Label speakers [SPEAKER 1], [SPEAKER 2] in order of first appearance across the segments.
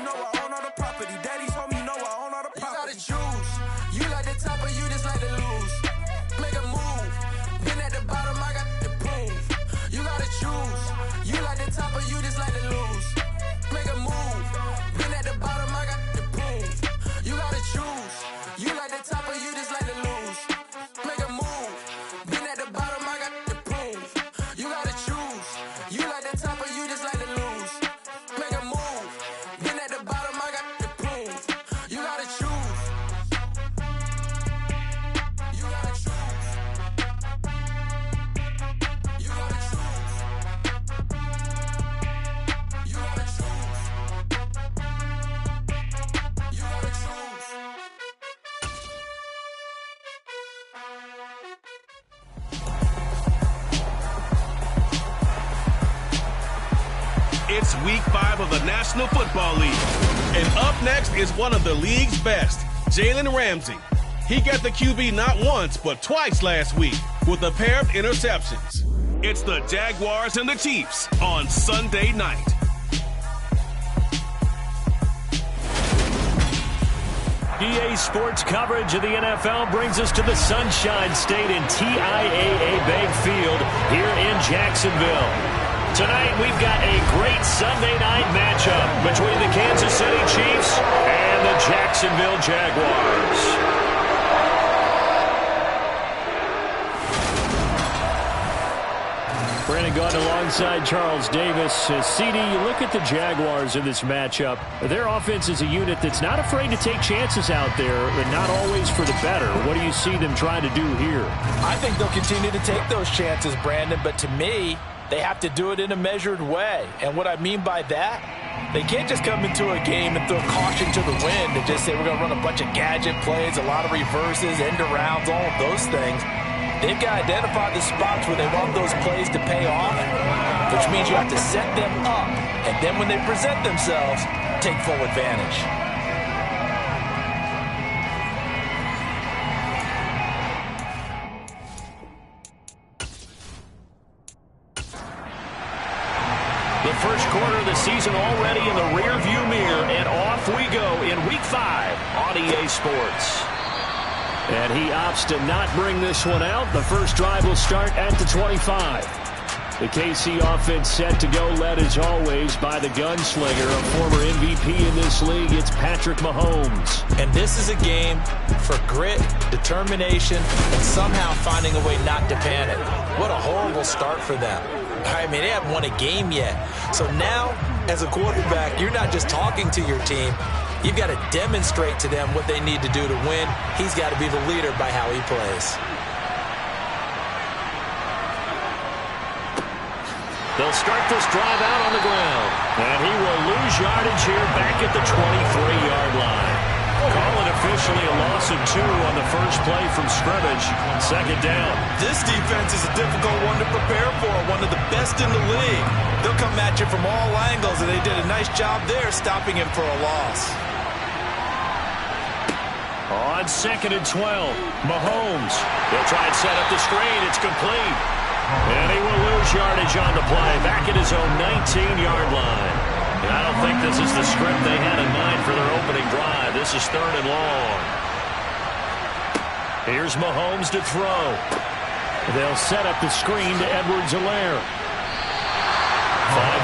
[SPEAKER 1] know I own all the property. Daddy told me, no, I own all the property. You gotta choose. You like the top or you just like to lose. Make a move. Been at the bottom, I got the proof. You gotta choose. You like the top or you just like to lose. Make a move. Been at the bottom, I got the proof. You gotta choose. You like the top or you just like to lose. Make a move. Been at the bottom, I got the proof. You gotta choose. You like the top or you just like to lose. Make a move. Been at the bottom, I got the proof. You gotta choose. You gotta choose. You gotta choose. You gotta choose. You gotta choose.
[SPEAKER 2] It's week 5 of the National Football League. And up next is one of the league's best, Jalen Ramsey. He got the QB not once, but twice last week with a pair of interceptions. It's the Jaguars and the Chiefs on Sunday night.
[SPEAKER 3] EA Sports coverage of the NFL brings us to the Sunshine State in TIAA Bank Field here in Jacksonville. Tonight, we've got a great Sunday night matchup between the Kansas City Chiefs and the Jacksonville Jaguars. Brandon Gaudin alongside Charles Davis. CD, you look at the Jaguars in this matchup. Their offense is a unit that's not afraid to take chances out there, but not always for the better. What do you see them trying to do here?
[SPEAKER 4] I think they'll continue to take those chances, Brandon, but to me, they have to do it in a measured way. And what I mean by that, they can't just come into a game and throw caution to the wind and just say we're going to run a bunch of gadget plays, a lot of reverses, end arounds, all of those things. They've got to identify the spots where they want those plays to pay off, which means you have to set them up. And then when they present themselves, take full advantage.
[SPEAKER 3] The first quarter of the season already in the rearview mirror, and off we go in Week 5 on EA Sports. And he opts to not bring this one out. The first drive will start at the 25. The KC offense set to go, led as always by the gunslinger, a former MVP in this league. It's Patrick Mahomes.
[SPEAKER 4] And this is a game for grit, determination, and somehow finding a way not to panic. What a horrible start for them. I mean, they haven't won a game yet. So now, as a quarterback, you're not just talking to your team. You've got to demonstrate to them what they need to do to win. He's got to be the leader by how he plays.
[SPEAKER 3] They'll start this drive out on the ground. And he will lose yardage here back at the 23-yard line. Call it officially a loss of 2 on the first play from scrimmage. Second down.
[SPEAKER 4] This defense is a difficult one to prepare for, one of the best in the league. They'll come at you from all angles, and they did a nice job there stopping him for a loss.
[SPEAKER 3] On 2nd and 12, Mahomes. He'll try and set up the screen. It's complete. And he will lose yardage on the play, back at his own 19-yard line. And I don't think this is the script they had in mind for their opening drive. This is 3rd and long. Here's Mahomes to throw. They'll set up the screen to Edwards-Helaire. 5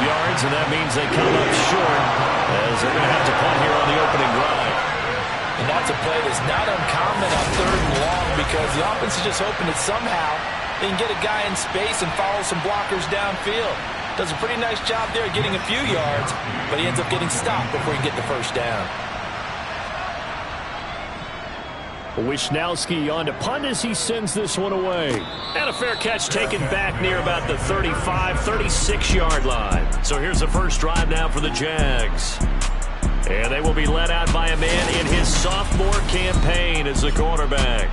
[SPEAKER 3] yards, and that means they come up short as they're going to have to punt here on the opening drive.
[SPEAKER 4] And that's a play that's not uncommon on 3rd and long because the offense is just hoping that somehow they can get a guy in space and follow some blockers downfield. Does a pretty nice job there getting a few yards, but he ends up getting stopped before he can get the first down.
[SPEAKER 3] Wisnowski on to punt as he sends this one away. And a fair catch taken back near about the 35, 36-yard line. So here's the first drive now for the Jags. And they will be led out by a man in his sophomore campaign as the quarterback.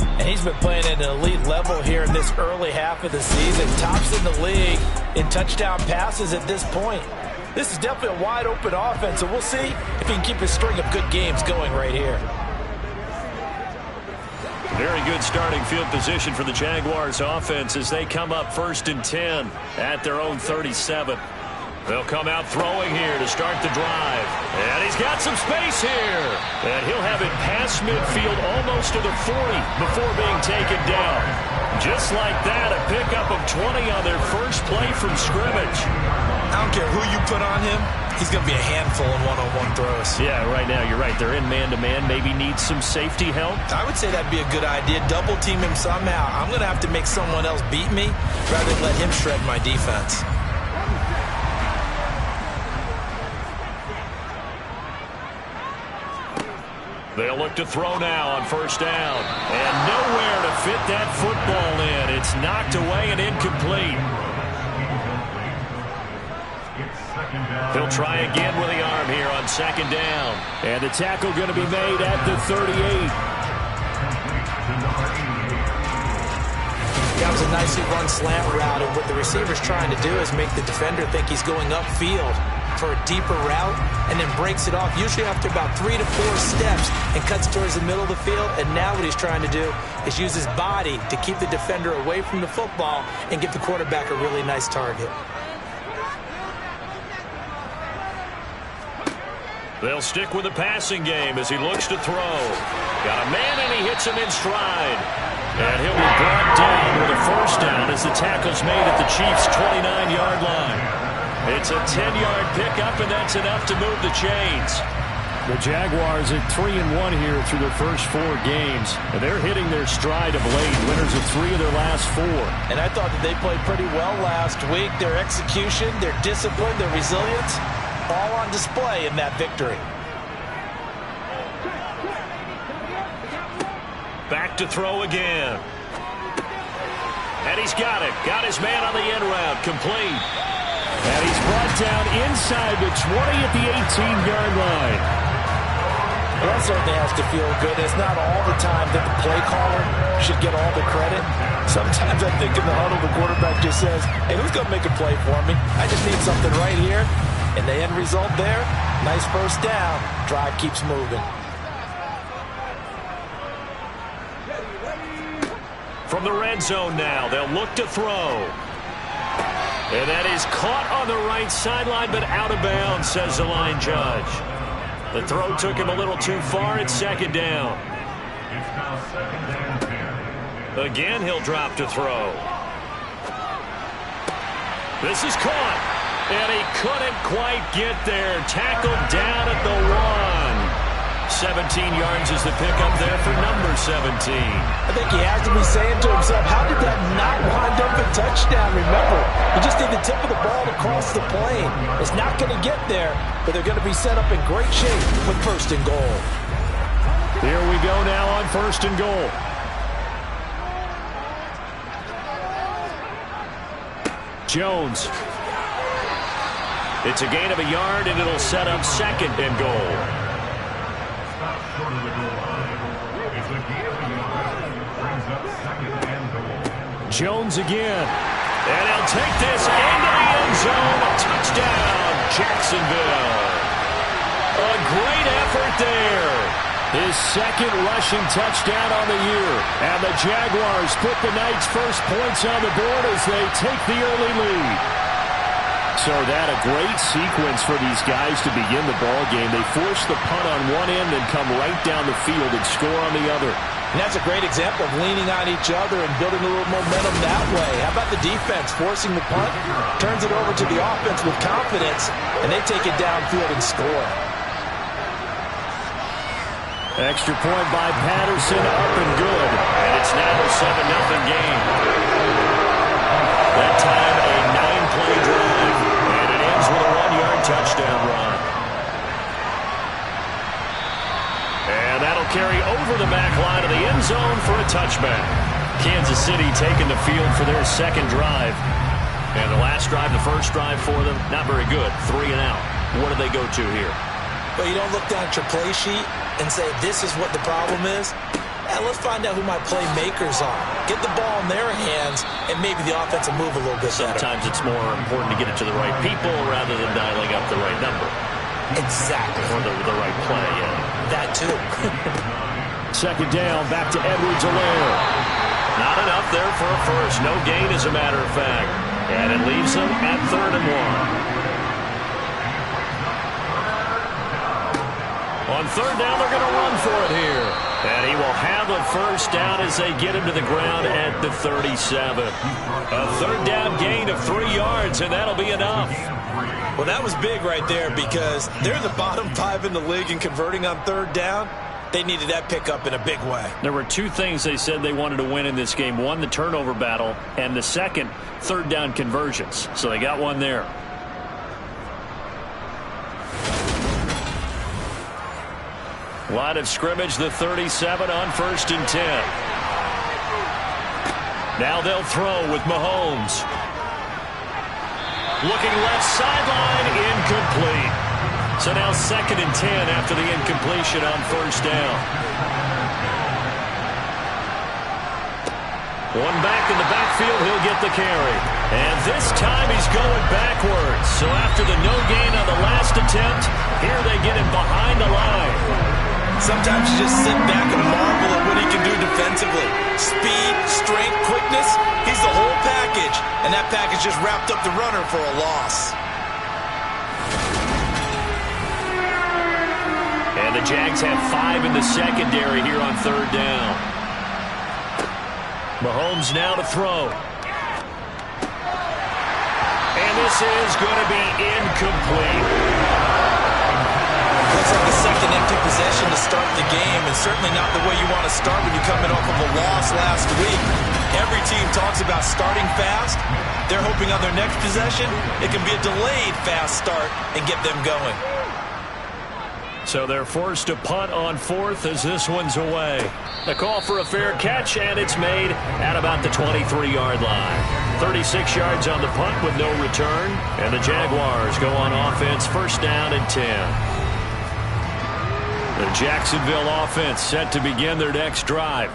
[SPEAKER 4] And he's been playing at an elite level here in this early half of the season. Tops in the league in touchdown passes at this point. This is definitely a wide-open offense, so we'll see if he can keep his string of good games going right here.
[SPEAKER 3] Very good starting field position for the Jaguars offense as they come up 1st and 10 at their own 37. They'll come out throwing here to start the drive. And he's got some space here. And he'll have it past midfield almost to the 40 before being taken down. Just like that, a pickup of 20 on their first play from scrimmage.
[SPEAKER 4] I don't care who you put on him. He's going to be a handful in one-on-one throws.
[SPEAKER 3] Yeah, right now, you're right. They're in man-to-man. Maybe needs some safety help.
[SPEAKER 4] I would say that'd be a good idea. Double team him somehow. I'm going to have to make someone else beat me rather than let him shred my defense.
[SPEAKER 3] They'll look to throw now on first down. And nowhere to fit that football in. It's knocked away and incomplete. He'll try again with the arm here on second down. And the tackle going to be made at the 38.
[SPEAKER 4] That was a nicely run slant route, and what the receiver's trying to do is make the defender think he's going upfield for a deeper route, and then breaks it off, usually after about 3 to 4 steps, and cuts towards the middle of the field. And now what he's trying to do is use his body to keep the defender away from the football and give the quarterback a really nice target.
[SPEAKER 3] They'll stick with the passing game as he looks to throw. Got a man, and he hits him in stride. And he'll be brought down with a first down as the tackle's made at the Chiefs' 29-yard line. It's a 10-yard pickup, and that's enough to move the chains. The Jaguars at 3-1 here through their first 4 games. And they're hitting their stride of late. Winners of 3 of their last 4.
[SPEAKER 4] And I thought that they played pretty well last week. Their execution, their discipline, their resilience, all on display in that victory.
[SPEAKER 3] Back to throw again. And he's got it. Got his man on the end route. Complete. And he's brought down inside the 20 at the 18-yard line.
[SPEAKER 4] Well, that certainly has to feel good. It's not all the time that the play caller should get all the credit. Sometimes I think in the huddle, the quarterback just says, hey, who's going to make a play for me? I just need something right here. And the end result there, nice first down. Drive keeps moving.
[SPEAKER 3] From the red zone now, they'll look to throw. And that is caught on the right sideline, but out of bounds, says the line judge. The throw took him a little too far. It's second down. Again, he'll drop to throw. This is caught. And he couldn't quite get there. Tackled down at the 1. 17 yards is the pickup there for number 17.
[SPEAKER 4] I think he has to be saying to himself, how did that not wind up a touchdown? Remember, you just need the tip of the ball to cross the plane. It's not going to get there, but they're going to be set up in great shape with first and goal.
[SPEAKER 3] Here we go now on first and goal. Jones. It's a gain of a yard, and it'll set up second and goal. Jones again. And he'll take this into the end zone. Touchdown, Jacksonville. A great effort there. His second rushing touchdown on the year. And the Jaguars put the night's first points on the board as they take the early lead. So that a great sequence for these guys to begin the ball game. They force the punt on one end and come right down the field and score on the other.
[SPEAKER 4] And that's a great example of leaning on each other and building a little momentum that way. How about the defense forcing the punt? Turns it over to the offense with confidence, and they take it downfield and score.
[SPEAKER 3] Extra point by Patterson, up and good. And it's now a 7-0 game. That time a 9-play drive. And it ends with a 1-yard touchdown run. And that'll carry over the back line of the end zone for a touchback. Kansas City taking the field for their second drive. And the last drive, the first drive for them, not very good. 3 and out. What do they go to here?
[SPEAKER 4] Well, you don't look down at your play sheet and say, this is what the problem is. And let's find out who my playmakers are. Get the ball in their hands, and maybe the offense will move a little bit better.
[SPEAKER 3] Sometimes it's more important to get it to the right people rather than dialing up the right number.
[SPEAKER 4] Exactly.
[SPEAKER 3] Or the right play, yeah.
[SPEAKER 4] That too.
[SPEAKER 3] Second down, back to Edwards-Helaire. Not enough there for a first. No gain, as a matter of fact. And it leaves them at 3rd and 1. On third down, they're going to run for it here. And he will have a first down as they get him to the ground at the 37. A third down gain of 3 yards, and that'll be enough.
[SPEAKER 4] Well, that was big right there because they're the bottom 5 in the league in converting on third down. They needed that pickup in a big way.
[SPEAKER 3] There were 2 things they said they wanted to win in this game. One, the turnover battle, and the second, third down conversions. So they got one there. Line of scrimmage, the 37 on 1st and 10. Now they'll throw with Mahomes. Looking left sideline, incomplete. So now 2nd and 10 after the incompletion on 1st down. One back in the backfield, he'll get the carry. And this time he's going backwards. So after the no gain on the last attempt, here they get him behind the line.
[SPEAKER 4] Sometimes you just sit back and marvel at what he can do defensively. Speed, strength, quickness, he's the whole package. And that package just wrapped up the runner for a loss.
[SPEAKER 3] And the Jags have 5 in the secondary here on third down. Mahomes now to throw. And this is going to be incomplete.
[SPEAKER 4] Looks like the second empty possession to start the game, and certainly not the way you want to start when you're coming off of a loss last week. Every team talks about starting fast. They're hoping on their next possession, it can be a delayed fast start and get them going.
[SPEAKER 3] So they're forced to punt on 4th as this one's away. The call for a fair catch, and it's made at about the 23-yard line. 36 yards on the punt with no return, and the Jaguars go on offense, 1st down and 10. The Jacksonville offense set to begin their next drive.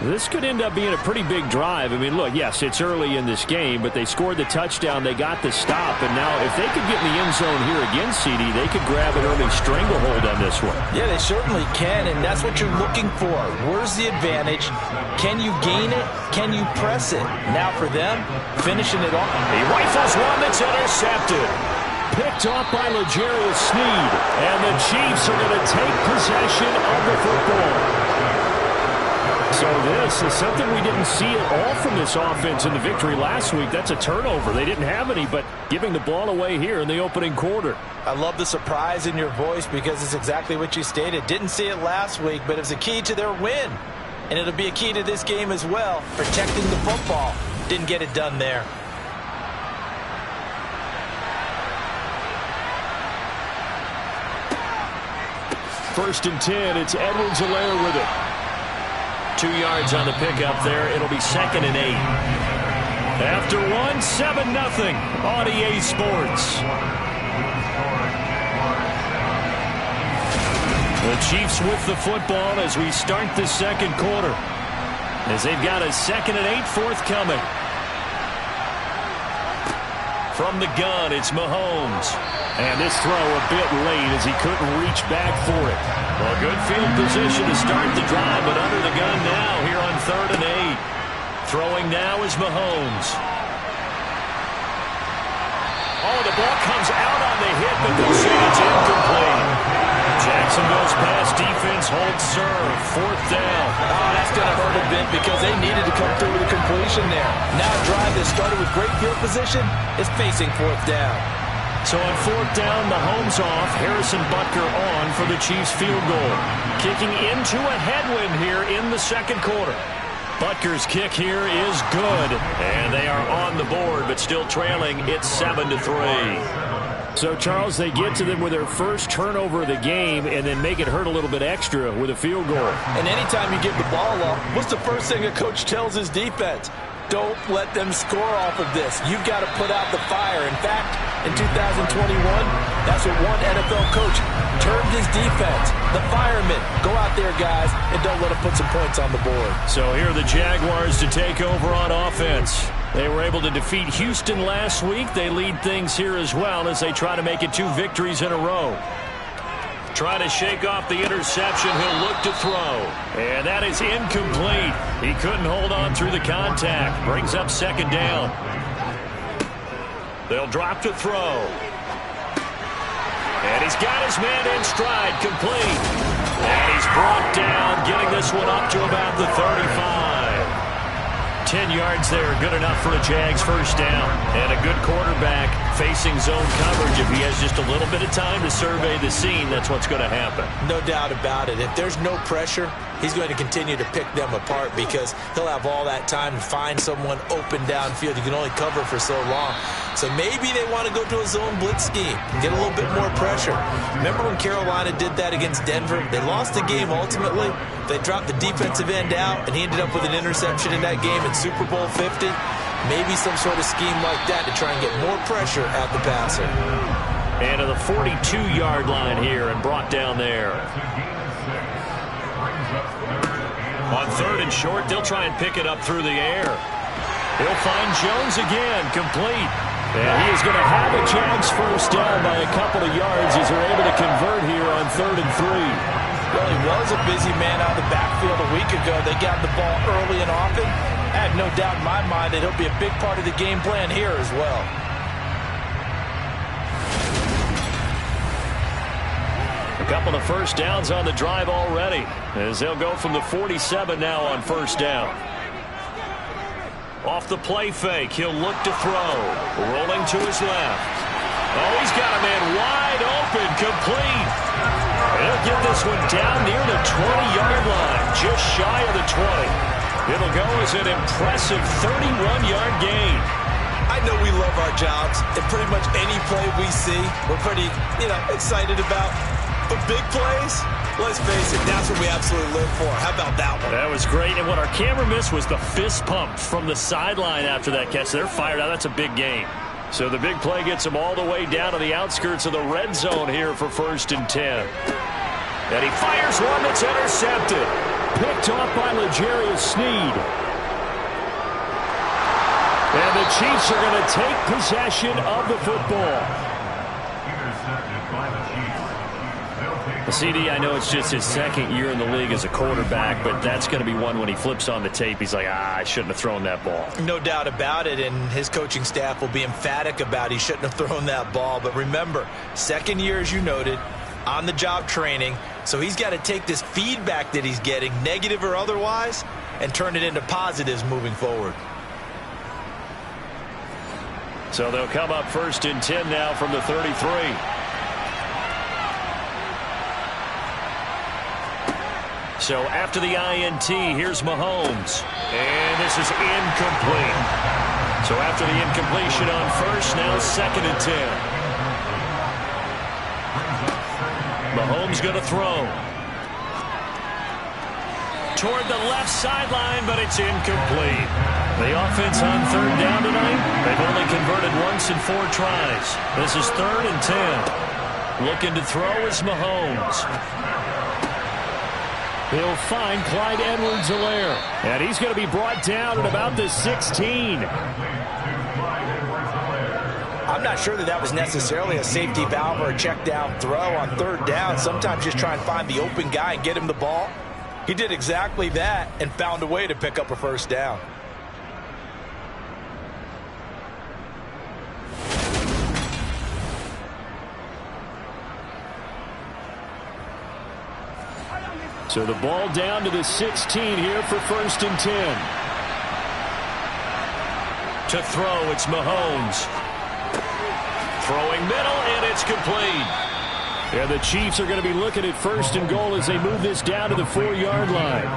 [SPEAKER 3] This could end up being a pretty big drive. I mean, look, yes, it's early in this game, but they scored the touchdown, they got the stop, and now if they could get in the end zone here again, CD, they could grab an early stranglehold on this one.
[SPEAKER 4] Yeah, they certainly can, and that's what you're looking for. Where's the advantage? Can you gain it? Can you press it? Now for them, finishing it off.
[SPEAKER 3] He rifles one that's intercepted. Picked off by L'Jarius Sneed, and the Chiefs are going to take possession of the football. So this is something we didn't see at all from this offense in the victory last week. That's a turnover. They didn't have any, but giving the ball away here in the opening quarter.
[SPEAKER 4] I love the surprise in your voice because it's exactly what you stated. Didn't see it last week, but it was a key to their win. And it'll be a key to this game as well, protecting the football. Didn't get it done there.
[SPEAKER 3] First and 10, it's Edwards-Helaire with it. 2 yards on the pickup there. It'll be 2nd and 8. After one, 7-0 on EA Sports. The Chiefs with the football as we start the second quarter. As they've got a 2nd and 8 forthcoming. From the gun, it's Mahomes. And this throw a bit late as he couldn't reach back for it. Well, good field position to start the drive, but under the gun now here on 3rd and 8. Throwing now is Mahomes. Oh, the ball comes out on the hit, but they'll say it's incomplete. Jacksonville's pass defense holds serve. 4th down.
[SPEAKER 4] Oh, that's going to hurt a bit because they needed to come through with a completion there. Now a drive that started with great field position is facing 4th down.
[SPEAKER 3] So on 4th down, Mahomes off, Harrison Butker on for the Chiefs field goal. Kicking into a headwind here in the second quarter. Butker's kick here is good, and they are on the board, but still trailing. It's 7-3. So, Charles, they get to them with their first turnover of the game and then make it hurt a little bit extra with a field goal.
[SPEAKER 4] And anytime you give the ball up, what's the first thing a coach tells his defense? Don't let them score off of this. You've got to put out the fire. In fact, in 2021, that's what one NFL coach termed his defense. The firemen. Go out there, guys, and don't let them put some points on the board.
[SPEAKER 3] So here are the Jaguars to take over on offense. They were able to defeat Houston last week. They lead things here as well as they try to make it 2 victories in a row. Try to shake off the interception. He'll look to throw. And that is incomplete. He couldn't hold on through the contact. Brings up 2nd down. They'll drop to throw. And he's got his man in stride, complete. this one up to about the 35. 10 yards there, good enough for a Jags first down. And a good quarterback facing zone coverage. If he has just a little bit of time to survey the scene, that's what's going to happen.
[SPEAKER 4] No doubt about it. If there's no pressure, he's going to continue to pick them apart because he'll have all that time to find someone open downfield. You can only cover for so long. So maybe they want to go to a zone blitz scheme and get a little bit more pressure. Remember when Carolina did that against Denver? They lost the game ultimately. They dropped the defensive end out, and he ended up with an interception in that game in Super Bowl 50. Maybe some sort of scheme like that to try and get more pressure at the passer.
[SPEAKER 3] And to the 42-yard line here and brought down there. On 3rd and short, they'll try and pick it up through the air. He'll find Jones again, complete. And he is going to have a Jags first down by a couple of yards as they're able to convert here on 3rd and 3.
[SPEAKER 4] Well, he was a busy man out of the backfield a week ago. They got the ball early and often. I have no doubt in my mind that he'll be a big part of the game plan here as well.
[SPEAKER 3] A couple of first downs on the drive already as they'll go from the 47 now on first down. Off the play fake, he'll look to throw. Rolling to his left. Oh, he's got a man wide open, complete. He'll get this one down near the 20-yard line, just shy of the 20. It'll go as an impressive 31-yard gain.
[SPEAKER 4] I know we love our jobs, and pretty much any play we see, we're pretty, excited about. But big plays, let's face it, that's what we absolutely live for. How about that one?
[SPEAKER 3] That was great, and what our camera missed was the fist pump from the sideline after that catch. They're fired out. That's a big gain. So the big play gets them all the way down to the outskirts of the red zone here for 1st and 10. And he fires one that's intercepted. Picked off by L'Jarius Sneed. And the Chiefs are going to take possession of the football. CD, I know it's just his 2nd year in the league as a quarterback, but that's going to be one when he flips on the tape. He's like, I shouldn't have thrown that ball.
[SPEAKER 4] No doubt about it, and his coaching staff will be emphatic about he shouldn't have thrown that ball. But remember, 2nd year, as you noted, on-the-job training. So he's got to take this feedback that he's getting, negative or otherwise, and turn it into positives moving forward.
[SPEAKER 3] So they'll come up 1st and 10 now from the 33. So after the INT, here's Mahomes. And this is incomplete. So after the incompletion on 1st, now 2nd and 10. Mahomes going to throw. Toward the left sideline, but it's incomplete. The offense on 3rd down tonight, they've only converted once in 4 tries. This is 3rd and 10. Looking to throw is Mahomes. He'll find Clyde Edwards-Helaire. And he's going to be brought down at about the 16.
[SPEAKER 4] I'm not sure that was necessarily a safety valve or a check down throw on 3rd down. Sometimes just try and find the open guy and get him the ball. He did exactly that and found a way to pick up a first down.
[SPEAKER 3] So the ball down to the 16 here for 1st and 10. To throw, it's Mahomes. Throwing middle, and it's complete. Yeah, the Chiefs are going to be looking at 1st and goal as they move this down to the 4-yard line.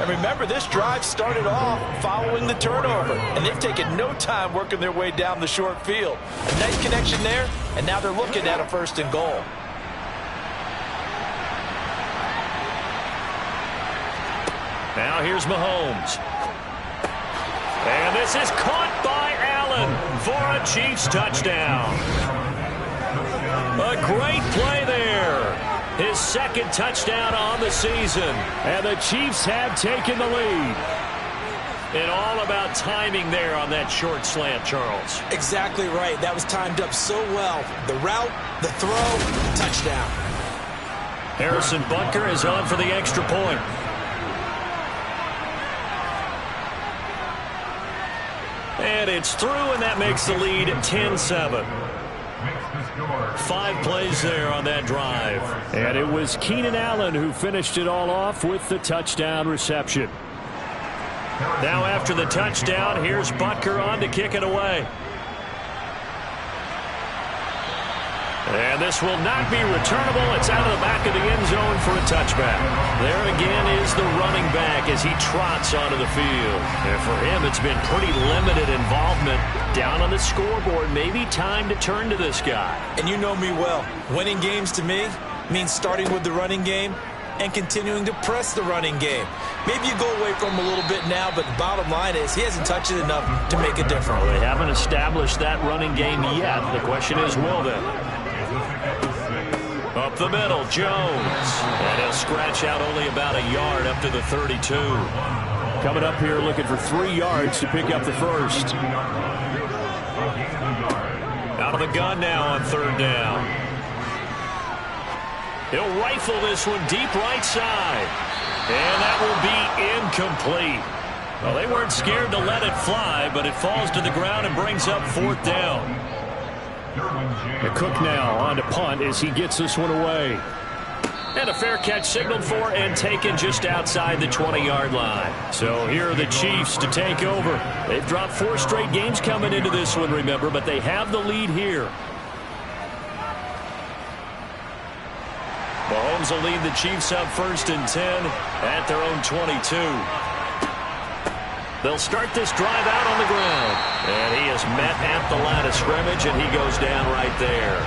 [SPEAKER 4] And remember, this drive started off following the turnover, and they've taken no time working their way down the short field. A nice connection there, and now they're looking at a 1st and goal.
[SPEAKER 3] Now here's Mahomes. And this is caught by Allen for a Chiefs touchdown. A great play there. His 2nd touchdown on the season. And the Chiefs have taken the lead. And all about timing there on that short slant, Charles.
[SPEAKER 4] Exactly right. That was timed up so well. The route, the throw, touchdown.
[SPEAKER 3] Harrison Butker is on for the extra point. And it's through, and that makes the lead 10-7. 5 plays there on that drive. And it was Keenan Allen who finished it all off with the touchdown reception. Now after the touchdown, here's Butker on to kick it away. And this will not be returnable. It's out of the back of the end zone for a touchback. There again is the running back as he trots onto the field. And for him, it's been pretty limited involvement down on the scoreboard. Maybe time to turn to this guy.
[SPEAKER 4] And you know me well. Winning games to me means starting with the running game and continuing to press the running game. Maybe you go away from him a little bit now, but the bottom line is he hasn't touched it enough to make a difference.
[SPEAKER 3] Well, they haven't established that running game yet. The question is, will they? Up the middle, Jones. And he'll scratch out only about a yard up to the 32. Coming up here looking for 3 yards to pick up the first. Out of the gun now on 3rd down. He'll rifle this one deep right side. And that will be incomplete. Well, they weren't scared to let it fly, but it falls to the ground and brings up 4th down. The Cook now on to punt as he gets this one away. And a fair catch signaled for and taken just outside the 20-yard line. So here are the Chiefs to take over. They've dropped 4 straight games coming into this one, remember, but they have the lead here. Mahomes will lead the Chiefs up 1st and 10 at their own 22. They'll start this drive out on the ground. And he is met at the line of scrimmage, and he goes down right there.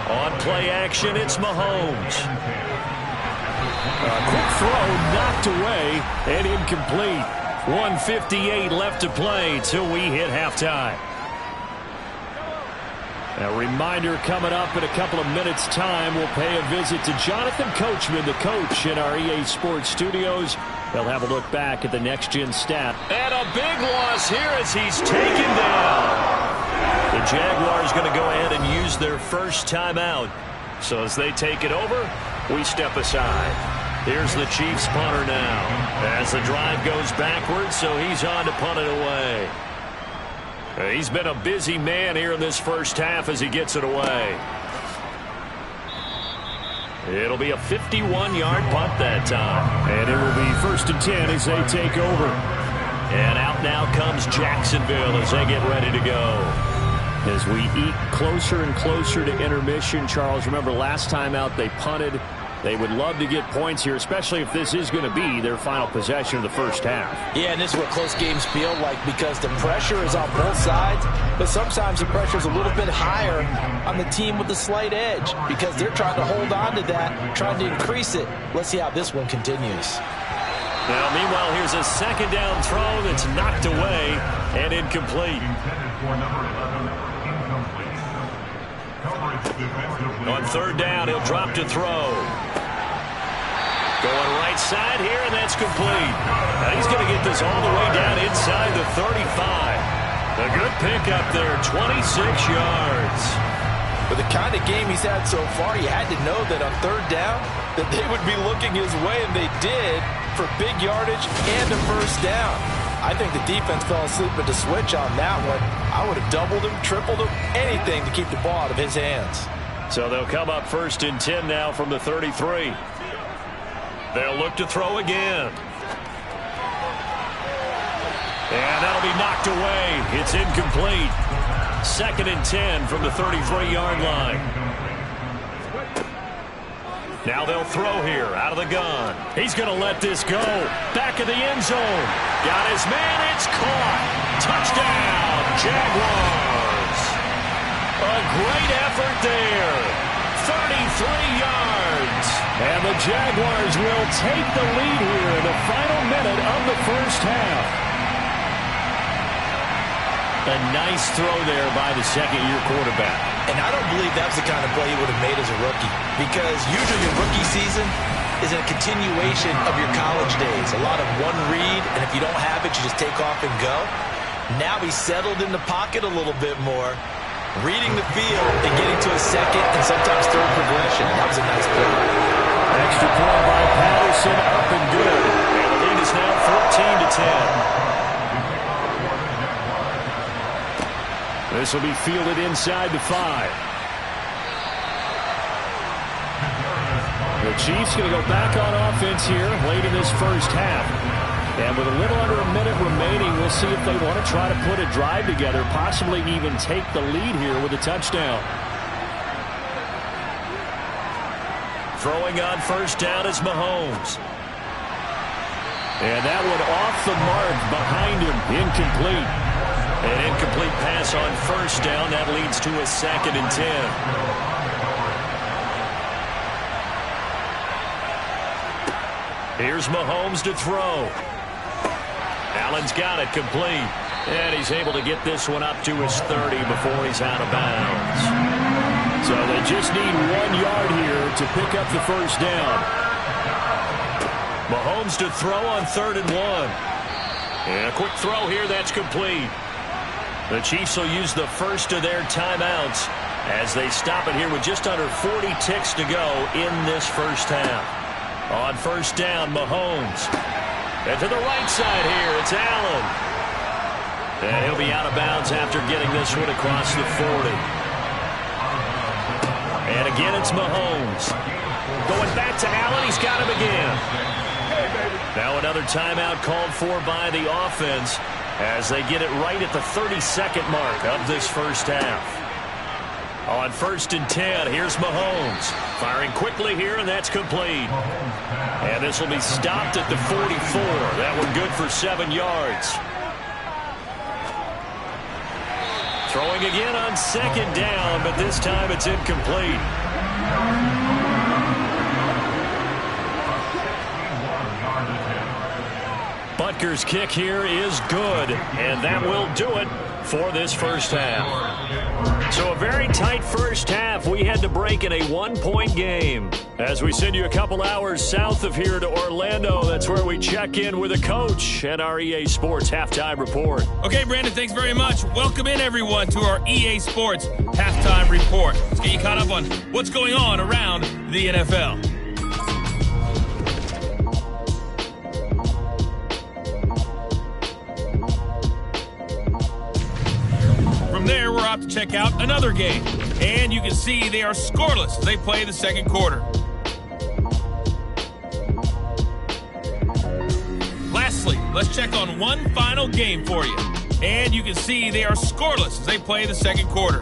[SPEAKER 3] On play action, it's Mahomes. A quick throw knocked away and incomplete. 1:58 left to play till we hit halftime. A reminder coming up in a couple of minutes' time. We'll pay a visit to Jonathan Coachman, the coach in our EA Sports studios. They'll have a look back at the next-gen stat. And a big loss here as he's taken down. The Jaguars going to go ahead and use their first timeout. So as they take it over, we step aside. Here's the Chiefs punter now. As the drive goes backwards, so he's on to punt it away. He's been a busy man here in this first half as he gets it away. It'll be a 51-yard punt that time. And it will be 1st and 10 as they take over. And out now comes Jacksonville as they get ready to go. As we eat closer and closer to intermission, Charles, remember last time out they punted. They would love to get points here, especially if this is going to be their final possession of the first half.
[SPEAKER 4] Yeah, and this is what close games feel like because the pressure is on both sides, but sometimes the pressure is a little bit higher on the team with the slight edge because they're trying to hold on to that, trying to increase it. Let's see how this one continues.
[SPEAKER 3] Now, meanwhile, here's a 2nd down throw that's knocked away and incomplete. On 3rd down, he'll drop to throw. Going right side here, and that's complete. Now he's going to get this all the way down inside the 35. A good pickup there, 26 yards.
[SPEAKER 4] With the kind of game he's had so far, you had to know that on 3rd down that they would be looking his way, and they did for big yardage and a 1st down. I think the defense fell asleep at the switch on that one. I would have doubled him, tripled him, anything to keep the ball out of his hands.
[SPEAKER 3] So they'll come up 1st and 10 now from the 33. They'll look to throw again. And that'll be knocked away. It's incomplete. 2nd and 10 from the 33-yard line. Now they'll throw here out of the gun. He's going to let this go. Back of the end zone. Got his man. It's caught. Touchdown, Jaguars. A great effort there. 33 yards. And the Jaguars will take the lead here in the final minute of the first half. A nice throw there by the 2nd-year quarterback.
[SPEAKER 4] And I don't believe that was the kind of play he would have made as a rookie. Because usually your rookie season is a continuation of your college days. A lot of one read, and if you don't have it, you just take off and go. Now he's settled in the pocket a little bit more, reading the field and getting to a 2nd and sometimes 3rd progression. That was a nice play.
[SPEAKER 3] Extra point by Patterson, up and good. And the lead is now 14-10. This will be fielded inside the 5. The Chiefs going to go back on offense here late in this first half. And with a little under a minute remaining, we'll see if they want to try to put a drive together, possibly even take the lead here with a touchdown. Throwing on first down is Mahomes. And that one off the mark behind him, incomplete. An incomplete pass on first down. That leads to a 2nd and 10. Here's Mahomes to throw. Allen's got it complete. And he's able to get this one up to his 30 before he's out of bounds. So they just need 1 yard here to pick up the first down. Mahomes to throw on 3rd and 1. And a quick throw here, that's complete. The Chiefs will use the first of their timeouts as they stop it here with just under 40 ticks to go in this first half. On first down, Mahomes. And to the right side here, it's Allen. And he'll be out of bounds after getting this one across the 40. And again, it's Mahomes. Going back to Allen, he's got him again. Now another timeout called for by the offense as they get it right at the 32nd mark of this first half. On 1st and 10, here's Mahomes. Firing quickly here, and that's complete. And this will be stopped at the 44. That one good for 7 yards. Throwing again on 2nd down, but this time it's incomplete. Butker's kick here is good, and that will do it for this first half. So a very tight first half. We had to break in a 1-point game. As we send you a couple hours south of here to Orlando, that's where we check in with a coach at our EA Sports Halftime Report.
[SPEAKER 5] Okay, Brandon, thanks very much. Welcome in, everyone, to our EA Sports Halftime Report. Let's get you caught up on what's going on around the NFL. From there, we're off to check out another game. And you can see they are scoreless as they play the second quarter. Lastly, let's check on one final game for you. And you can see they are scoreless as they play the second quarter.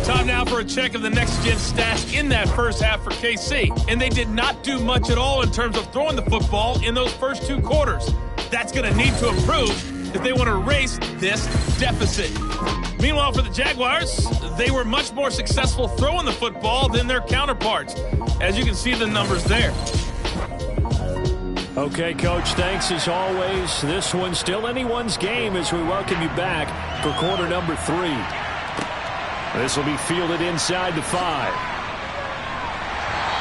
[SPEAKER 5] Time now for a check of the next-gen stats in that first half for KC. And they did not do much at all in terms of throwing the football in those first 2 quarters. That's going to need to improve if they want to erase this deficit. Meanwhile, for the Jaguars, they were much more successful throwing the football than their counterparts, as you can see the numbers there.
[SPEAKER 3] Okay, Coach, thanks as always. This one's still anyone's game as we welcome you back for quarter number 3. This will be fielded inside the 5.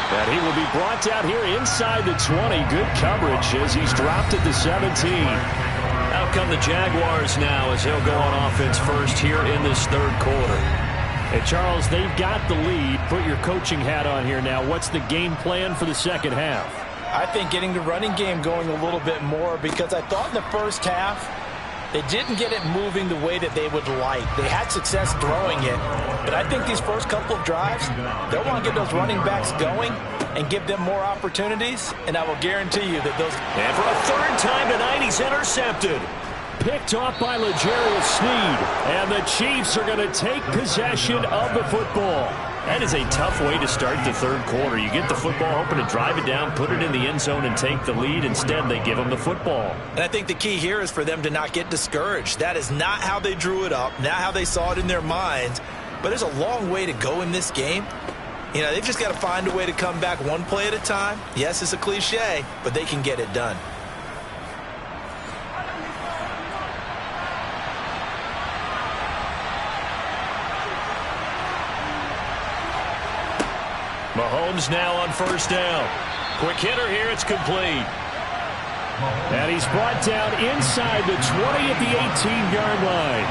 [SPEAKER 3] And he will be brought down here inside the 20. Good coverage as he's dropped at the 17. Out come the Jaguars now as he'll go on offense first here in this third quarter. And Charles, they've got the lead. Put your coaching hat on here now. What's the game plan for the second half?
[SPEAKER 4] I think getting the running game going a little bit more, because I thought in the first half they didn't get it moving the way that they would like. They had success throwing it, but I think these first couple of drives, they'll want to get those running backs going and give them more opportunities, and I will guarantee you that those...
[SPEAKER 3] And for a third time tonight, he's intercepted. Picked off by L'Jarius Sneed, and the Chiefs are going to take possession of the football. That is a tough way to start the third quarter. You get the football, hoping to drive it down, put it in the end zone, and take the lead. Instead, they give them the football.
[SPEAKER 4] And I think the key here is for them to not get discouraged. That is not how they drew it up, not how they saw it in their minds. But there's a long way to go in this game. You know, they've just got to find a way to come back one play at a time. Yes, it's a cliche, but they can get it done.
[SPEAKER 3] Mahomes now on first down. Quick hitter here, it's complete. And he's brought down inside the 20 at the 18-yard line.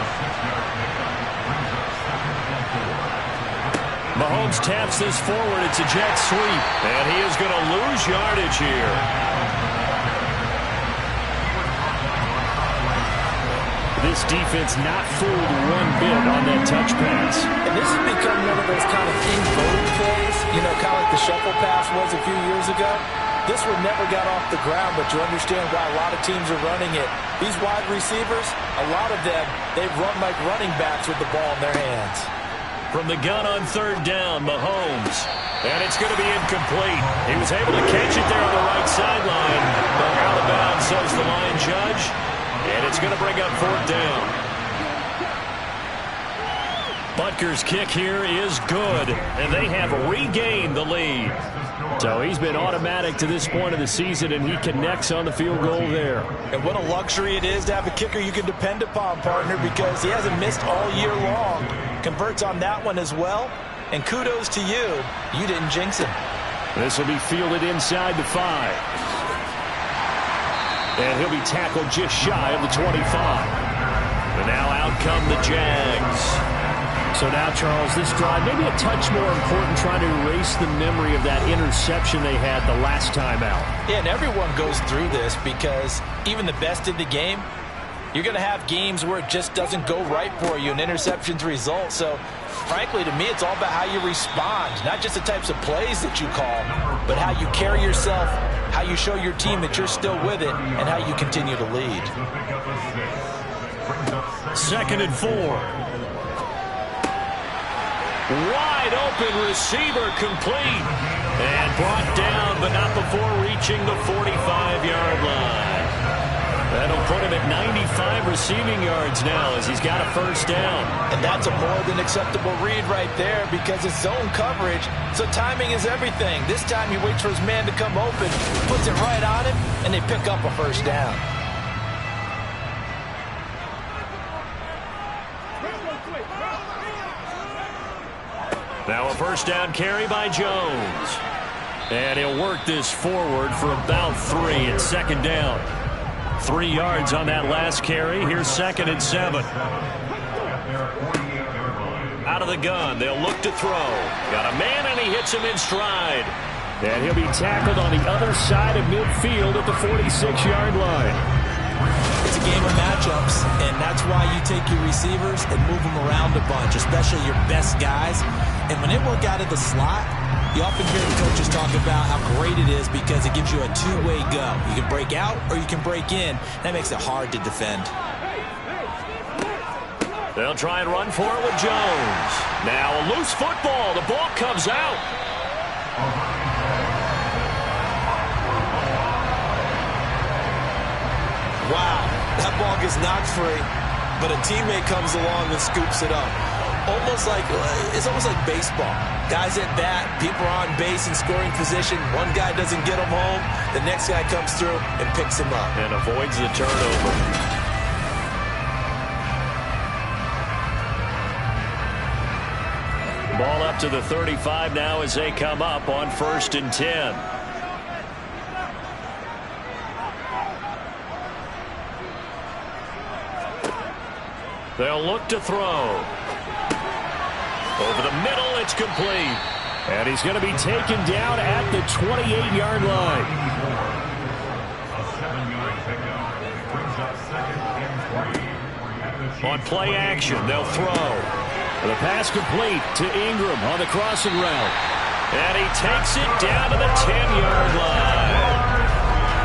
[SPEAKER 3] Mahomes taps this forward. It's a jet sweep. And he is going to lose yardage here. this defense not fooled one bit on that touch pass.
[SPEAKER 4] And this has become one of those kind of in-vogue plays, kind of like the shuffle pass was a few years ago. This one never got off the ground, but you understand why a lot of teams are running it. These wide receivers, a lot of them, they've run like running backs with the ball in their hands.
[SPEAKER 3] From the gun on third down, Mahomes. And it's going to be incomplete. He was able to catch it there on the right sideline. But out of bounds, says the line judge. And it's going to bring up fourth down. Butker's kick here is good. And they have regained the lead. So he's been automatic to this point of the season, and he connects on the field goal there.
[SPEAKER 4] And what a luxury it is to have a kicker you can depend upon, partner, because he hasn't missed all year long. Converts on that one as well. And kudos to you. You didn't jinx him.
[SPEAKER 3] This will be fielded inside the 5. And he'll be tackled just shy of the 25. And now out come the Jags. So now, Charles, this drive maybe a touch more important, trying to erase the memory of that interception they had the last time out.
[SPEAKER 4] Yeah, and everyone goes through this because even the best in the game, you're going to have games where it just doesn't go right for you and interceptions result. So, frankly, to me, it's all about how you respond, not just the types of plays that you call, but how you carry yourself, how you show your team that you're still with it, and how you continue to lead.
[SPEAKER 3] 2nd and 4. Wide open receiver complete. And brought down, but not before reaching the 45-yard line. That'll put him at 95 receiving yards now as he's got a first down.
[SPEAKER 4] And that's a more than acceptable read right there because it's zone coverage, so timing is everything. This time he waits for his man to come open, puts it right on him, and they pick up a first down.
[SPEAKER 3] Now a first down carry by Jones. And he'll work this forward for about 3 at 2nd down. 3 yards on that last carry. Here's 2nd and 7. Out of the gun. They'll look to throw. Got a man, and he hits him in stride. And he'll be tackled on the other side of midfield at the 46-yard line.
[SPEAKER 4] It's a game of matchups, and that's why you take your receivers and move them around a bunch, especially your best guys. And when they work out of the slot, you often hear the coaches talk about how great it is because it gives you a two-way go. You can break out or you can break in. That makes it hard to defend.
[SPEAKER 3] They'll try and run for it with Jones. Now a loose football. The ball comes out.
[SPEAKER 4] Wow, that ball gets knocked free, but a teammate comes along and scoops it up. It's almost like baseball. Guys at bat, people are on base in scoring position. One guy doesn't get him home. The next guy comes through and picks him up.
[SPEAKER 3] And avoids the turnover. Ball up to the 35 now as they come up on 1st and 10. They'll look to throw. Over the middle, it's complete. And he's going to be taken down at the 28-yard line. On play action, they'll throw. The pass complete to Ingram on the crossing route. And he takes it down to the 10-yard line.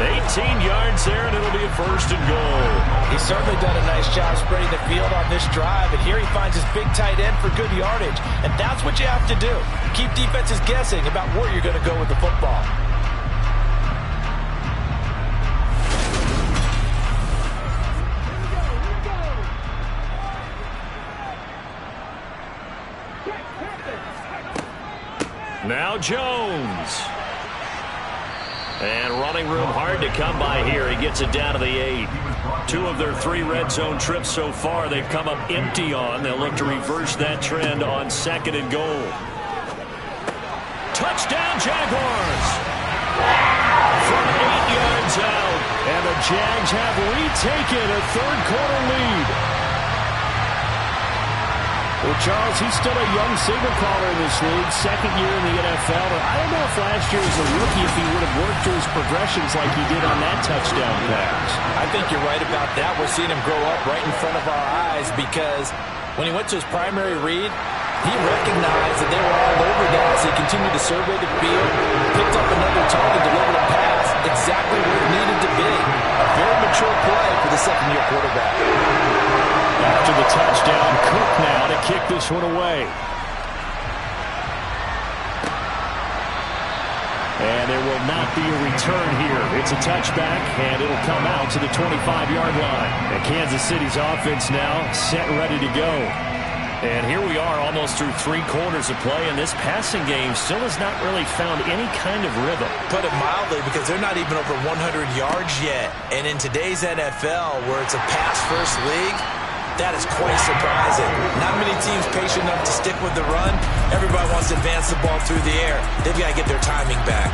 [SPEAKER 3] 18 yards there, and it'll be a 1st and goal.
[SPEAKER 4] He's certainly done a nice job spreading the field on this drive, and here he finds his big tight end for good yardage. And that's what you have to do. Keep defenses guessing about where you're going to go with the football.
[SPEAKER 3] Now Jones. And running room hard to come by here. He gets it down to the 8. 2 of their 3 red zone trips so far they've come up empty on. They'll look to reverse that trend on 2nd and goal. Touchdown Jaguars! From 8 yards out. And the Jags have retaken a 3rd quarter lead. Well, Charles, he's still a young signal caller in this league, second year in the NFL. But I don't know if last year as a rookie if he would have worked through his progressions like he did on that touchdown pass.
[SPEAKER 4] I think you're right about that. We're seeing him grow up right in front of our eyes because when he went to his primary read, he recognized that they were all over that as he continued to survey the field, picked up another target, delivered a pass exactly where it needed to be. A very mature play for the second-year quarterback.
[SPEAKER 3] After the touchdown, Cook now to kick this one away. And there will not be a return here. It's a touchback, and it'll come out to the 25-yard line. And Kansas City's offense now set and ready to go. And here we are almost through 3 quarters of play, and this passing game still has not really found any kind of rhythm.
[SPEAKER 4] Put it mildly, because they're not even over 100 yards yet. And in today's NFL, where it's a pass-first league, that is quite surprising. Not many teams patient enough to stick with the run. Everybody wants to advance the ball through the air. They've got to get their timing back.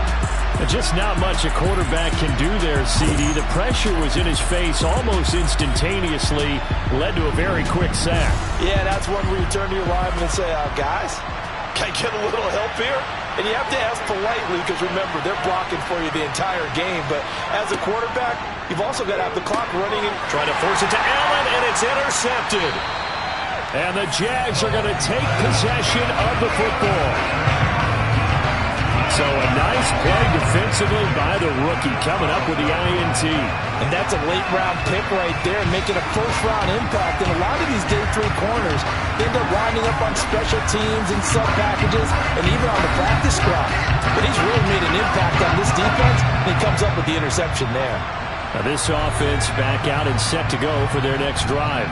[SPEAKER 3] Just not much a quarterback can do there, CD. The pressure was in his face almost instantaneously, led to a very quick sack.
[SPEAKER 4] Yeah, that's one where you turn to your lineman and say, guys, can I get a little help here? And you have to ask politely because, remember, they're blocking for you the entire game. But as a quarterback, you've also got to have the clock running.
[SPEAKER 3] Trying to force it to Allen, and it's intercepted. And the Jags are going to take possession of the football. So a nice play defensively by the rookie coming up with the INT.
[SPEAKER 4] And that's a late-round pick right there, making a first-round impact. And a lot of these day 3 corners end up winding up on special teams and sub-packages and even on the practice squad. But he's really made an impact on this defense, and he comes up with the interception there.
[SPEAKER 3] Now this offense back out and set to go for their next drive.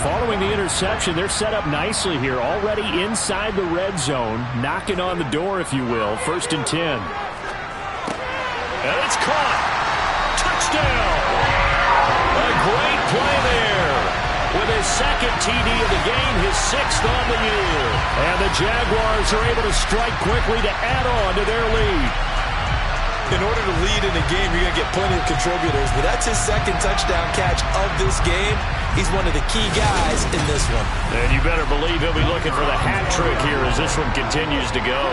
[SPEAKER 3] Following the interception, they're set up nicely here, already inside the red zone, knocking on the door, if you will. 1st and 10. And it's caught. Touchdown. A great play there. With his 2nd TD of the game, his 6th on the year. And the Jaguars are able to strike quickly to add on to their lead.
[SPEAKER 4] In order to lead in a game, you're going to get plenty of contributors, but that's his 2nd touchdown catch of this game. He's one of the key guys in this one.
[SPEAKER 3] And you better believe he'll be looking for the hat trick here as this one continues to go.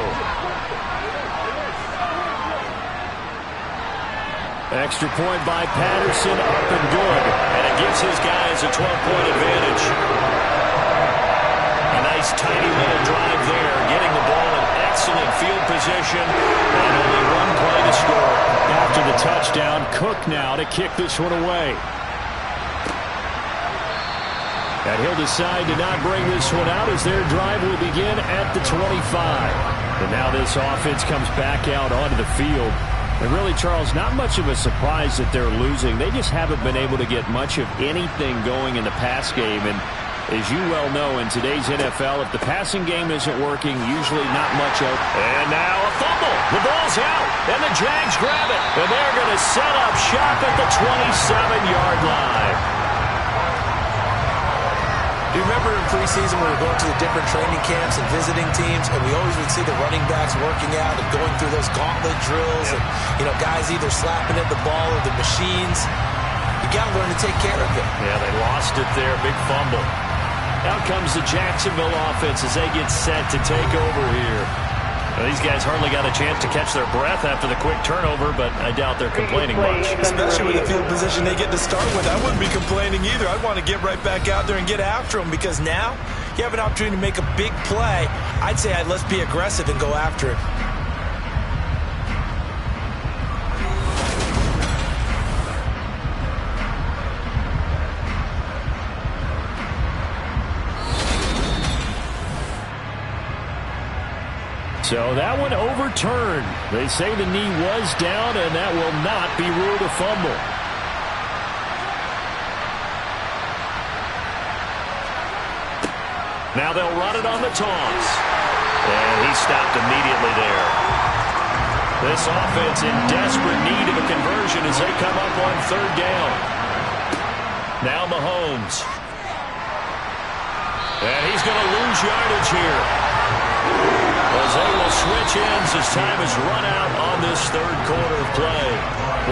[SPEAKER 3] Extra point by Patterson, up and good. And it gives his guys a 12-point advantage. A nice tiny little drive there, getting the ball in excellent field position, and only 1 play to score. After the touchdown, Cook now to kick this one away. And he'll decide to not bring this one out as their drive will begin at the 25. And now this offense comes back out onto the field. And really, Charles, not much of a surprise that they're losing. They just haven't been able to get much of anything going in the pass game. And as you well know, in today's NFL, if the passing game isn't working, usually not much out. And now a fumble. The ball's out. And the Jags grab it. And they're going to set up shop at the 27-yard line.
[SPEAKER 4] Do you remember in preseason when we were going to the different training camps and visiting teams, and we always would see the running backs working out and going through those gauntlet drills, and, guys either slapping at the ball or the machines. You got to learn to take care of it.
[SPEAKER 3] Yeah, they lost it there. Big fumble. Out comes the Jacksonville offense as they get set to take over here. Well, these guys hardly got a chance to catch their breath after the quick turnover, but I doubt they're complaining much.
[SPEAKER 4] Especially with the field position they get to start with. I wouldn't be complaining either. I'd want to get right back out there and get after them because now you have an opportunity to make a big play. I'd say let's be aggressive and go after it.
[SPEAKER 3] So that one overturned. They say the knee was down, and that will not be ruled a fumble. Now they'll run it on the toss. And he stopped immediately there. This offense in desperate need of a conversion as they come up on 3rd down. Now Mahomes. And he's going to lose yardage here. As they will switch ends as time is run out on this 3rd quarter of play.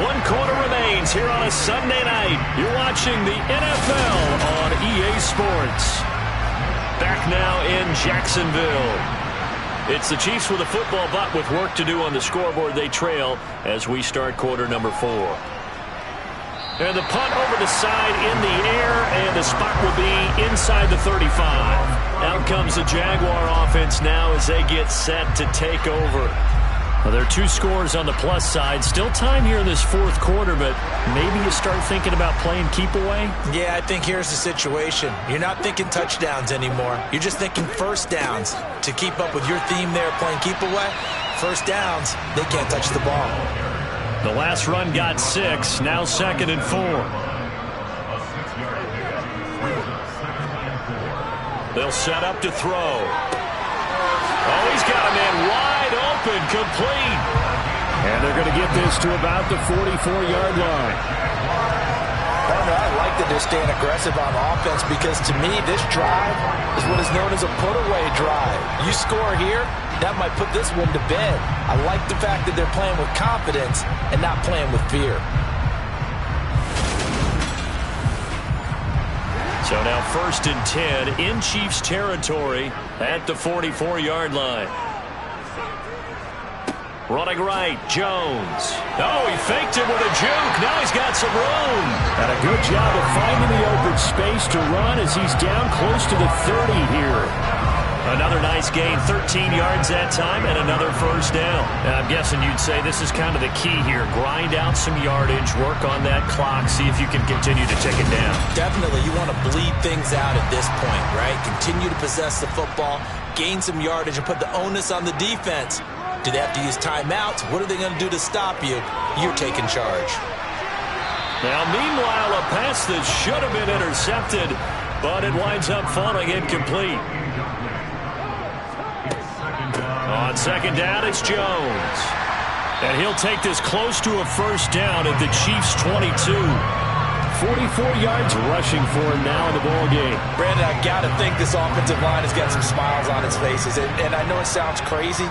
[SPEAKER 3] 1 quarter remains here on a Sunday night. You're watching the NFL on EA Sports. back now in Jacksonville. It's the Chiefs with a football, but with work to do on the scoreboard, they trail as we start quarter number 4. And the punt over the side in the air, and the spot will be inside the 35. Out comes the Jaguar offense now as they get set to take over. Well, there are 2 scores on the plus side. Still time here in this 4th quarter, but maybe you start thinking about playing keep away?
[SPEAKER 4] Yeah, I think here's the situation. You're not thinking touchdowns anymore. You're just thinking first downs. To keep up with your theme there, playing keep away, first downs, they can't touch the ball.
[SPEAKER 3] The last run got 6, now 2nd and 4. They'll set up to throw. Oh, he's got a man wide open, complete. And they're going to get this to about the 44-yard line.
[SPEAKER 4] Partner, I like that they're staying aggressive on offense because to me, this drive is what is known as a put-away drive. You score here, that might put this one to bed. I like the fact that they're playing with confidence and not playing with fear.
[SPEAKER 3] So now 1st and 10 in Chiefs territory at the 44-yard line. Running right, Jones. Oh, he faked it with a juke. Now he's got some room. And a good job of finding the open space to run as he's down close to the 30 here. Another nice gain, 13 yards that time, and another first down. And I'm guessing you'd say this is kind of the key here. Grind out some yardage, work on that clock, see if you can continue to take it down.
[SPEAKER 4] Definitely, you want to bleed things out at this point, right? Continue to possess the football, gain some yardage, and put the onus on the defense. Do they have to use timeouts? What are they going to do to stop you? You're taking charge.
[SPEAKER 3] Now, meanwhile, a pass that should have been intercepted, but it winds up falling incomplete. On 2nd down, it's Jones. And he'll take this close to a first down at the Chiefs' 22. 44 yards rushing for him now in the ball game.
[SPEAKER 4] Brandon, I've got to think this offensive line has got some smiles on its faces. And I know it sounds crazy,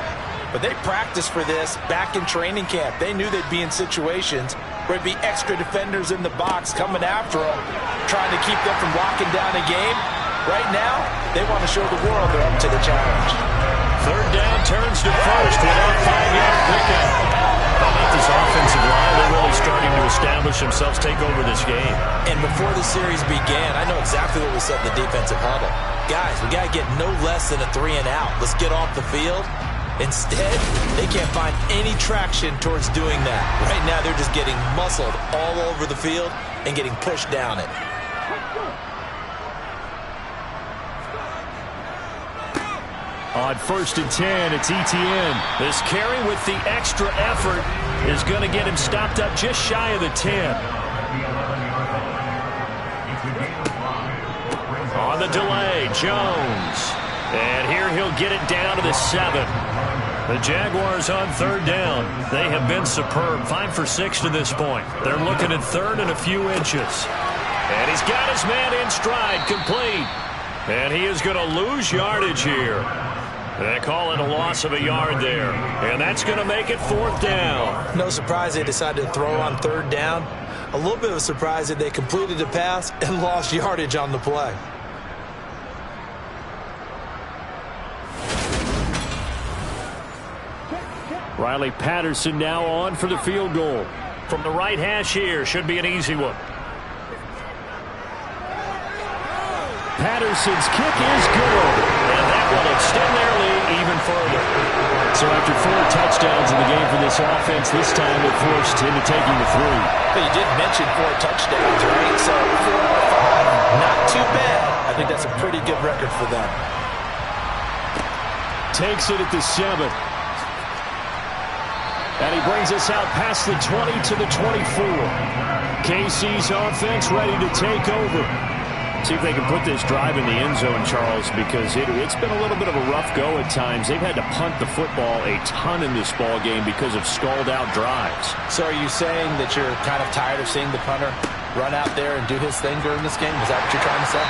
[SPEAKER 4] but they practiced for this back in training camp. They knew they'd be in situations where it'd be extra defenders in the box coming after them, trying to keep them from locking down a game. Right now, they want to show the world they're up to the challenge.
[SPEAKER 3] 3rd down turns to first without 5-yard pickup. How about this offensive line? They're really starting to establish themselves, take over this game.
[SPEAKER 4] And before the series began, I know exactly what we said in the defensive huddle. Guys, we got to get no less than a 3 and out. Let's get off the field. Instead, they can't find any traction towards doing that. Right now, they're just getting muscled all over the field and getting pushed down it.
[SPEAKER 3] On 1st and 10, it's ETN. This carry with the extra effort is going to get him stopped up just shy of the 10. On the delay, Jones. And here he'll get it down to the 7. The Jaguars on 3rd down. They have been superb. 5 for 6 to this point. They're looking at 3rd and a few inches. And he's got his man in stride, complete. And he is going to lose yardage here. They call it a loss of a yard there. And that's going to make it 4th down.
[SPEAKER 4] No surprise they decided to throw on 3rd down. A little bit of a surprise that they completed the pass and lost yardage on the play.
[SPEAKER 3] Riley Patterson now on for the field goal. From the right hash here, should be an easy one. Patterson's kick is good. And that will extend their lead even further. So after 4 touchdowns in the game for this offense, this time they're forced into taking the 3.
[SPEAKER 4] But you did mention 4 touchdowns, right? So 4 out of 5, not too bad. I think that's a pretty good record for them.
[SPEAKER 3] Takes it at the 7. And he brings us out past the 20 to the 24. KC's offense ready to take over. See if they can put this drive in the end zone, Charles, because it's been a little bit of a rough go at times. They've had to punt the football a ton in this ball game because of stalled-out drives.
[SPEAKER 4] So are you saying that you're kind of tired of seeing the punter run out there and do his thing during this game? Is that what you're trying to say?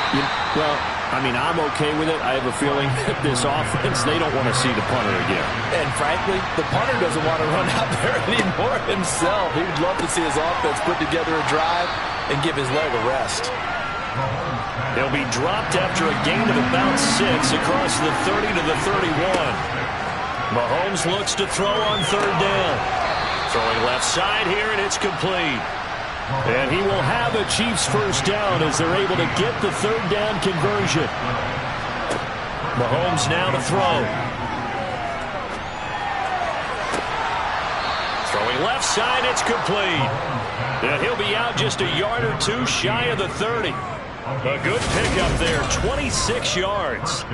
[SPEAKER 3] Well, I mean, I'm okay with it. I have a feeling that this offense, they don't want to see the punter again.
[SPEAKER 4] And frankly, the punter doesn't want to run out there anymore himself. He would love to see his offense put together a drive and give his leg a rest.
[SPEAKER 3] He'll be dropped after a gain of about 6 across the 30 to the 31. Mahomes looks to throw on third down. Throwing left side here, and it's complete. And he will have a Chiefs first down as they're able to get the third down conversion. Mahomes now to throw. Throwing left side, it's complete. And he'll be out just a yard or two shy of the 30. A good pickup there, 26 yards.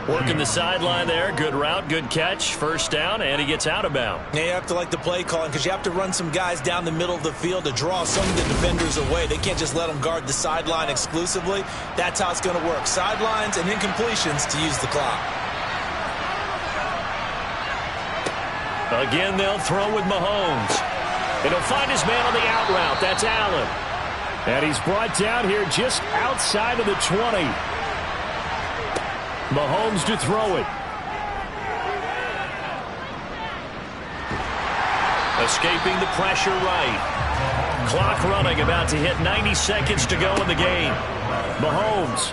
[SPEAKER 3] Working the sideline there, good route, good catch, first down, and he gets out of bounds.
[SPEAKER 4] Yeah, you have to like the play calling because you have to run some guys down the middle of the field to draw some of the defenders away. They can't just let them guard the sideline exclusively. That's how it's going to work. Sidelines and incompletions to use the clock.
[SPEAKER 3] Again, they'll throw with Mahomes. And he'll find his man on the out route. That's Allen. And he's brought down here just outside of the 20. Mahomes to throw it. Escaping the pressure right. Clock running, about to hit 90 seconds to go in the game. Mahomes.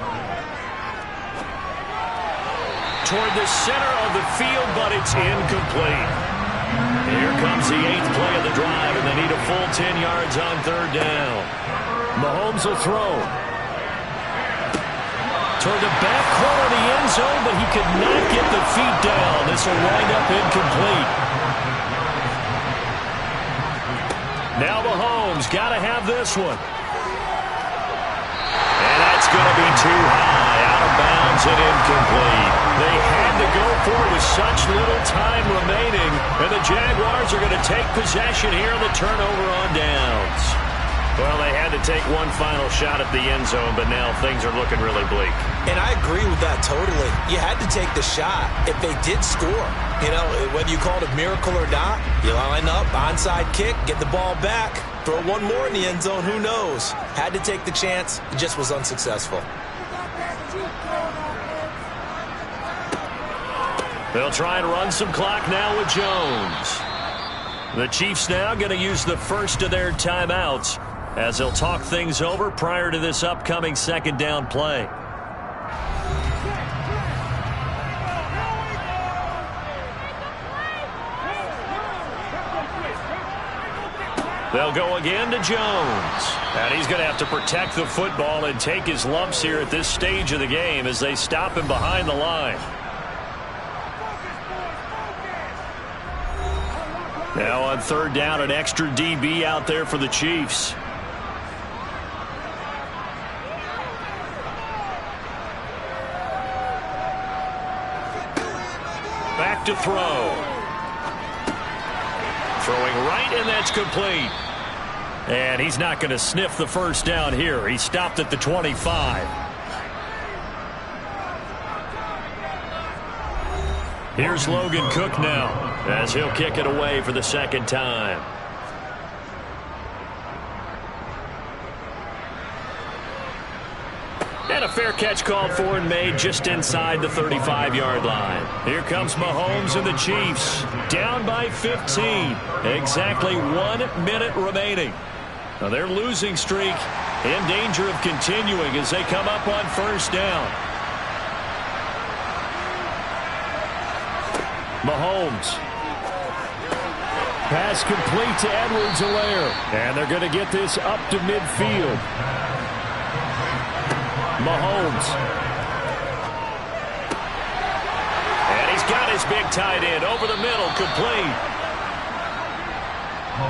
[SPEAKER 3] Toward the center of the field, but it's incomplete. Here comes the 8th play of the drive, and they need a full 10 yards on third down. Mahomes will throw. Toward the back corner of the end zone, but he could not get the feet down. This will wind up incomplete. Now Mahomes got to have this one. And that's going to be too high, out of bounds and incomplete. They had to go for it with such little time remaining, and the Jaguars are going to take possession here on the turnover on downs. Well, they had to take one final shot at the end zone, but now things are looking really bleak.
[SPEAKER 4] And I agree with that totally. You had to take the shot if they did score. You know, whether you call it a miracle or not, you line up, onside kick, get the ball back, throw one more in the end zone, who knows? Had to take the chance, it just was unsuccessful.
[SPEAKER 3] They'll try and run some clock now with Jones. The Chiefs now going to use the first of their timeouts as they'll talk things over prior to this upcoming second down play. They'll go again to Jones. And he's going to have to protect the football and take his lumps here at this stage of the game as they stop him behind the line. Now on third down, an extra DB out there for the Chiefs. Back to throw. Throwing right, and that's complete. And he's not going to sniff the first down here. He stopped at the 25. Here's Logan Cook now as he'll kick it away for the second time. And a fair catch called for and made just inside the 35-yard line. Here comes Mahomes and the Chiefs. Down by 15. Exactly 1 minute remaining. Now their losing streak in danger of continuing as they come up on first down. Mahomes. Pass complete to Edwards-Helaire. And they're going to get this up to midfield. Mahomes. And he's got his big tight end over the middle, complete.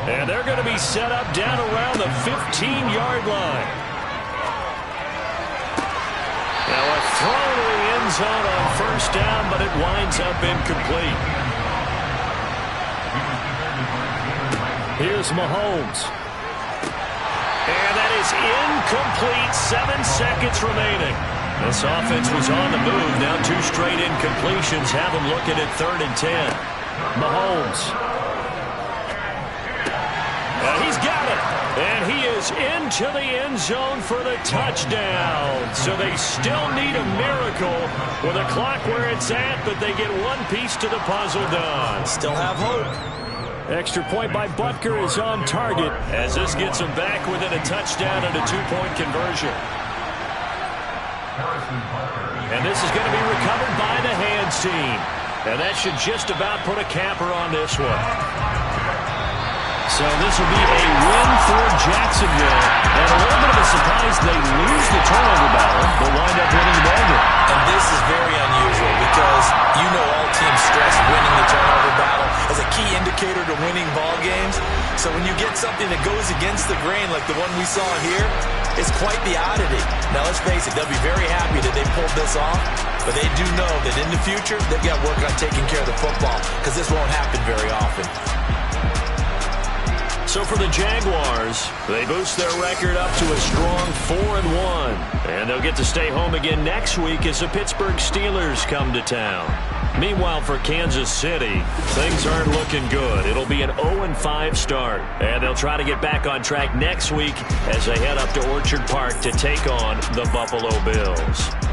[SPEAKER 3] And they're going to be set up down around the 15-yard line. Now a throw to the end zone on first down, but it winds up incomplete. Here's Mahomes. And that is incomplete. 7 seconds remaining. This offense was on the move. Now 2 straight incompletions have them looking at 3rd and 10. Mahomes. And he's got it. And he is into the end zone for the touchdown. So they still need a miracle with a clock where it's at, but they get one piece to the puzzle done.
[SPEAKER 4] Still have hope.
[SPEAKER 3] Extra point by Butker is on target as this gets him back within a touchdown and a 2-point conversion. And this is going to be recovered by the hands team. And that should just about put a capper on this one. So this will be a win for Jacksonville. And a little bit of a surprise, they lose the turnover battle, but wind up winning the ball game.
[SPEAKER 4] And this is very unusual because you know all teams stress winning the turnover battle as a key indicator to winning ball games. So when you get something that goes against the grain like the one we saw here, it's quite the oddity. Now let's face it, they'll be very happy that they pulled this off, but they do know that in the future they've got to work on taking care of the football because this won't happen very often.
[SPEAKER 3] So for the Jaguars, they boost their record up to a strong 4-1. And they'll get to stay home again next week as the Pittsburgh Steelers come to town. Meanwhile, for Kansas City, things aren't looking good. It'll be an 0-5 start. And they'll try to get back on track next week as they head up to Orchard Park to take on the Buffalo Bills.